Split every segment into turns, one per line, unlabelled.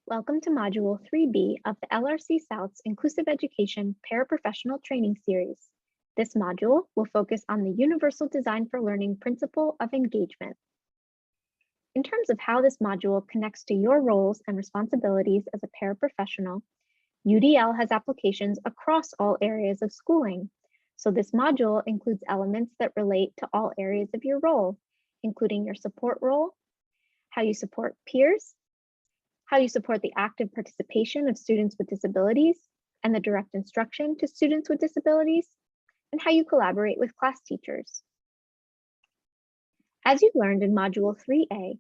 Welcome to Module 3B of the LRC-South's Inclusive Education Paraprofessional Training Series. This module will focus on the Universal Design for Learning principle of engagement. In terms of how this module connects to your roles and responsibilities as a paraprofessional, UDL has applications across all areas of schooling. So this module includes elements that relate to all areas of your role, including your support role, how you support peers, how you support the active participation of students with disabilities and the direct instruction to students with disabilities, and how you collaborate with class teachers. As you've learned in Module 3A,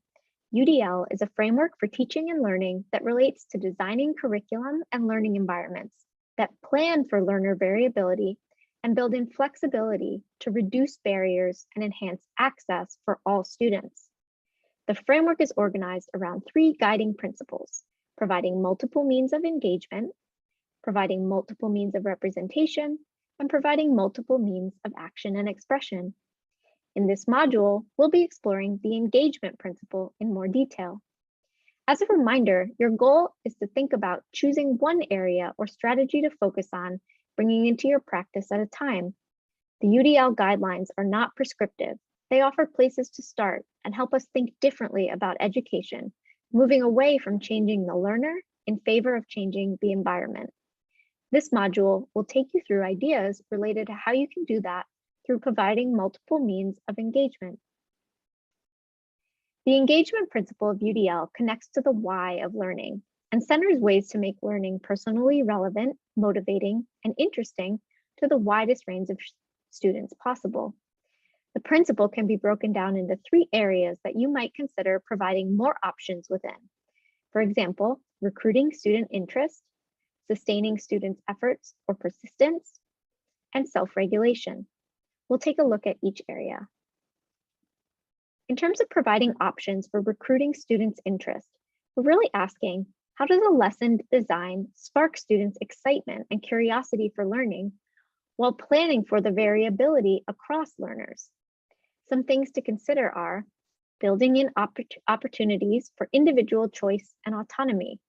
UDL is a framework for teaching and learning that relates to designing curriculum and learning environments that plan for learner variability and build in flexibility to reduce barriers and enhance access for all students. The framework is organized around three guiding principles: providing multiple means of engagement, providing multiple means of representation, and providing multiple means of action and expression. In this module, we'll be exploring the engagement principle in more detail. As a reminder, your goal is to think about choosing one area or strategy to focus on, bringing into your practice at a time. The UDL guidelines are not prescriptive. They offer places to start and help us think differently about education, moving away from changing the learner in favor of changing the environment. This module will take you through ideas related to how you can do that through providing multiple means of engagement. The engagement principle of UDL connects to the why of learning and centers ways to make learning personally relevant, motivating, and interesting to the widest range of students possible. The principle can be broken down into three areas that you might consider providing more options within. For example, recruiting student interest, sustaining students' efforts or persistence, and self-regulation. We'll take a look at each area. In terms of providing options for recruiting students' interest, we're really asking, how does a lesson design spark students' excitement and curiosity for learning while planning for the variability across learners? Some things to consider are building in opportunities for individual choice and autonomy,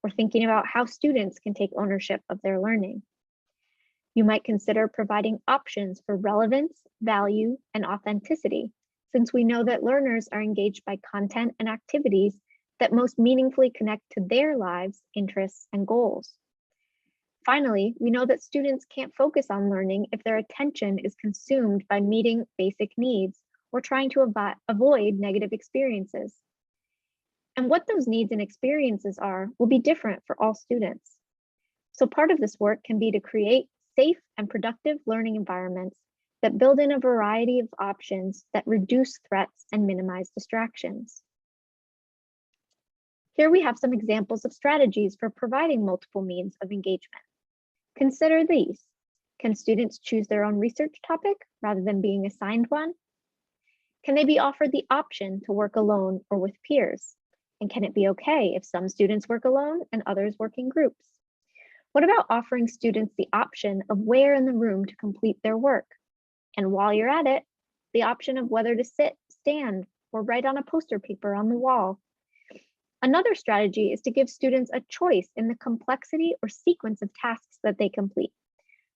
or thinking about how students can take ownership of their learning. You might consider providing options for relevance, value, and authenticity, since we know that learners are engaged by content and activities that most meaningfully connect to their lives, interests, and goals. Finally, we know that students can't focus on learning if their attention is consumed by meeting basic needs or trying to avoid negative experiences. And what those needs and experiences are will be different for all students. So part of this work can be to create safe and productive learning environments that build in a variety of options that reduce threats and minimize distractions. Here we have some examples of strategies for providing multiple means of engagement. Consider these. Can students choose their own research topic rather than being assigned one? Can they be offered the option to work alone or with peers? And can it be okay if some students work alone and others work in groups? What about offering students the option of where in the room to complete their work? And while you're at it, the option of whether to sit, stand, or write on a poster paper on the wall. Another strategy is to give students a choice in the complexity or sequence of tasks that they complete.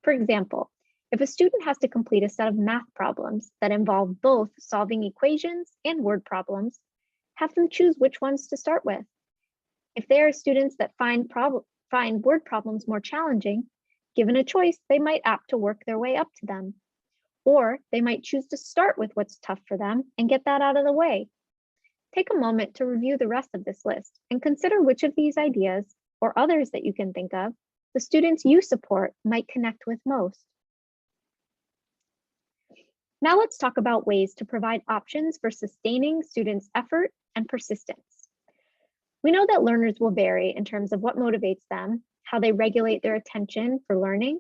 For example, if a student has to complete a set of math problems that involve both solving equations and word problems, have them choose which ones to start with. If there are students that find word problems more challenging, given a choice, they might opt to work their way up to them. Or they might choose to start with what's tough for them and get that out of the way. Take a moment to review the rest of this list and consider which of these ideas, or others that you can think of, the students you support might connect with most. Now let's talk about ways to provide options for sustaining students' effort and persistence. We know that learners will vary in terms of what motivates them, how they regulate their attention for learning.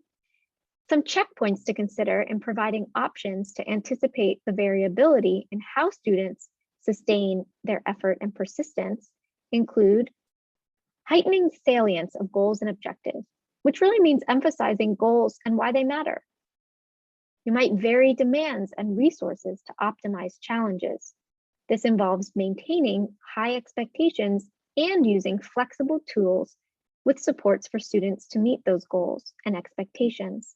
Some checkpoints to consider in providing options to anticipate the variability in how students sustain their effort and persistence include heightening salience of goals and objectives, which really means emphasizing goals and why they matter. You might vary demands and resources to optimize challenges. This involves maintaining high expectations and using flexible tools with supports for students to meet those goals and expectations.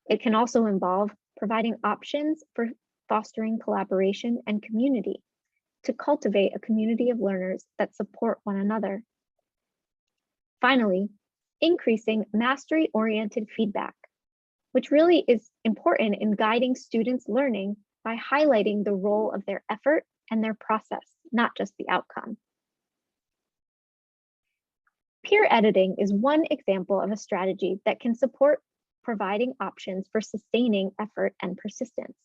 It can also involve providing options for fostering collaboration and community to cultivate a community of learners that support one another. Finally, increasing mastery-oriented feedback, which really is important in guiding students' learning by highlighting the role of their effort and their process, not just the outcome. Peer editing is one example of a strategy that can support providing options for sustaining effort and persistence.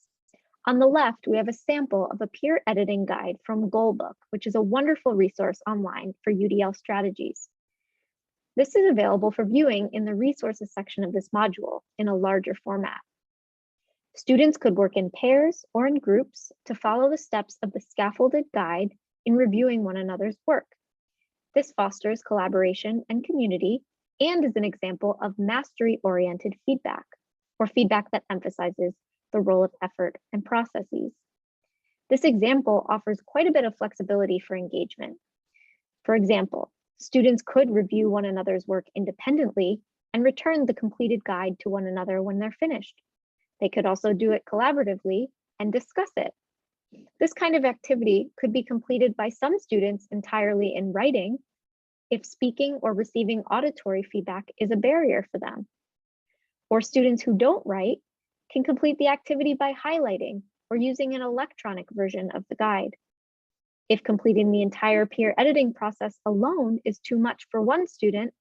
On the left, we have a sample of a peer editing guide from Goalbook, which is a wonderful resource online for UDL strategies. This is available for viewing in the resources section of this module in a larger format. Students could work in pairs or in groups to follow the steps of the scaffolded guide in reviewing one another's work. This fosters collaboration and community and is an example of mastery-oriented feedback, or feedback that emphasizes the role of effort and processes. This example offers quite a bit of flexibility for engagement. For example, students could review one another's work independently and return the completed guide to one another when they're finished. They could also do it collaboratively and discuss it. This kind of activity could be completed by some students entirely in writing if speaking or receiving auditory feedback is a barrier for them. Or students who don't write can complete the activity by highlighting or using an electronic version of the guide. If completing the entire peer editing process alone is too much for one student,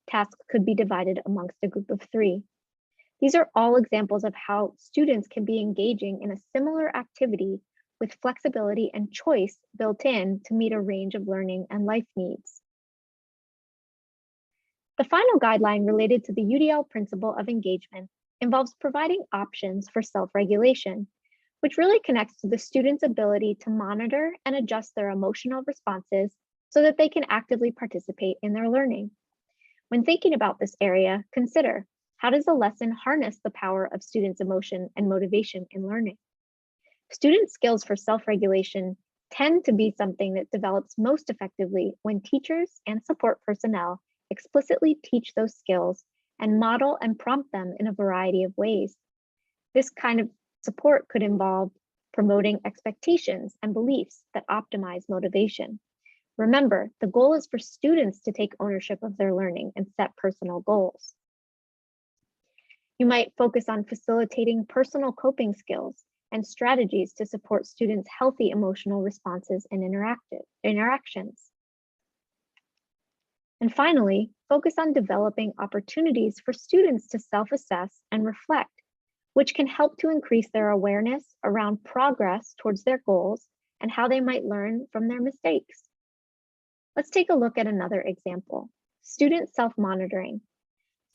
tasks could be divided amongst a group of 3. These are all examples of how students can be engaging in a similar activity with flexibility and choice built in to meet a range of learning and life needs. The final guideline related to the UDL principle of engagement involves providing options for self-regulation, which really connects to the student's ability to monitor and adjust their emotional responses so that they can actively participate in their learning. When thinking about this area, consider, how does a lesson harness the power of students' emotion and motivation in learning? Student skills for self-regulation tend to be something that develops most effectively when teachers and support personnel explicitly teach those skills and model and prompt them in a variety of ways. This kind of support could involve promoting expectations and beliefs that optimize motivation. Remember, the goal is for students to take ownership of their learning and set personal goals. You might focus on facilitating personal coping skills and strategies to support students' healthy emotional responses and interactions. And finally, focus on developing opportunities for students to self-assess and reflect, which can help to increase their awareness around progress towards their goals and how they might learn from their mistakes. Let's take a look at another example, student self-monitoring.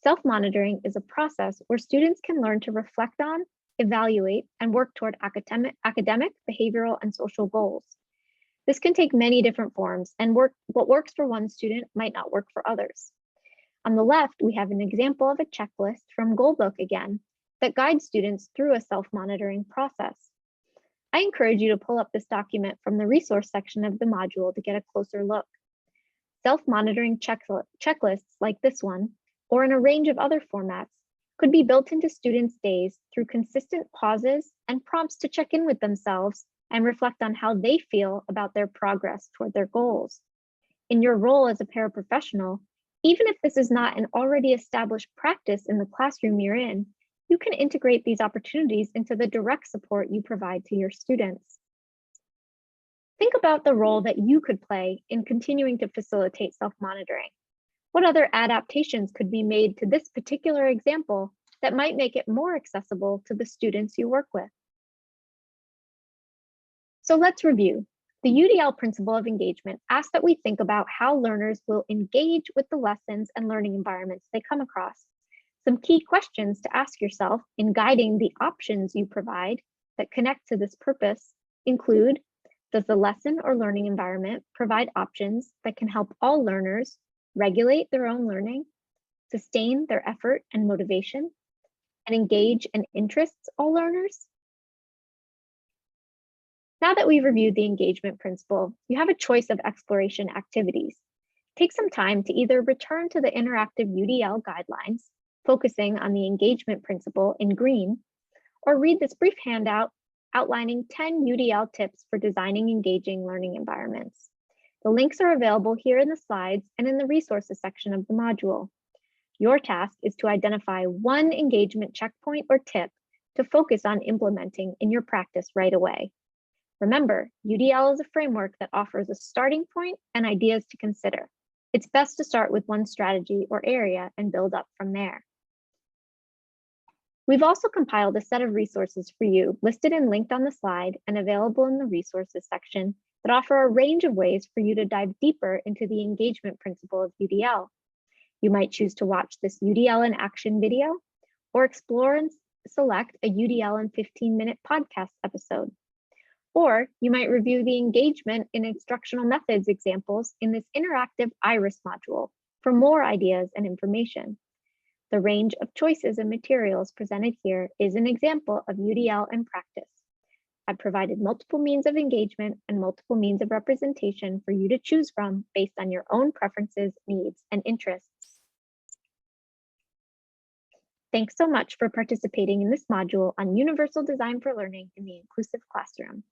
Self-monitoring is a process where students can learn to reflect on, evaluate, and work toward academic, behavioral, and social goals. This can take many different forms, and what works for one student might not work for others. On the left, we have an example of a checklist from Goalbook again that guides students through a self-monitoring process. I encourage you to pull up this document from the resource section of the module to get a closer look. Self-monitoring checklists like this one, or in a range of other formats, could be built into students' days through consistent pauses and prompts to check in with themselves and reflect on how they feel about their progress toward their goals. In your role as a paraprofessional, even if this is not an already established practice in the classroom you're in, you can integrate these opportunities into the direct support you provide to your students. Think about the role that you could play in continuing to facilitate self-monitoring. What other adaptations could be made to this particular example that might make it more accessible to the students you work with? So let's review. The UDL principle of engagement asks that we think about how learners will engage with the lessons and learning environments they come across. Some key questions to ask yourself in guiding the options you provide that connect to this purpose include, does the lesson or learning environment provide options that can help all learners regulate their own learning, sustain their effort and motivation, and engage and interests all learners? Now that we've reviewed the engagement principle, you have a choice of exploration activities. Take some time to either return to the interactive UDL guidelines, focusing on the engagement principle in green, or read this brief handout outlining 10 UDL tips for designing engaging learning environments. The links are available here in the slides and in the resources section of the module. Your task is to identify one engagement checkpoint or tip to focus on implementing in your practice right away. Remember, UDL is a framework that offers a starting point and ideas to consider. It's best to start with one strategy or area and build up from there. We've also compiled a set of resources for you listed and linked on the slide and available in the resources section that offer a range of ways for you to dive deeper into the engagement principle of UDL. You might choose to watch this UDL in action video or explore and select a UDL in 15-minute podcast episode. Or you might review the engagement in instructional methods examples in this interactive IRIS module for more ideas and information. The range of choices and materials presented here is an example of UDL in practice. I've provided multiple means of engagement and multiple means of representation for you to choose from based on your own preferences, needs, and interests. Thanks so much for participating in this module on Universal Design for Learning in the Inclusive Classroom.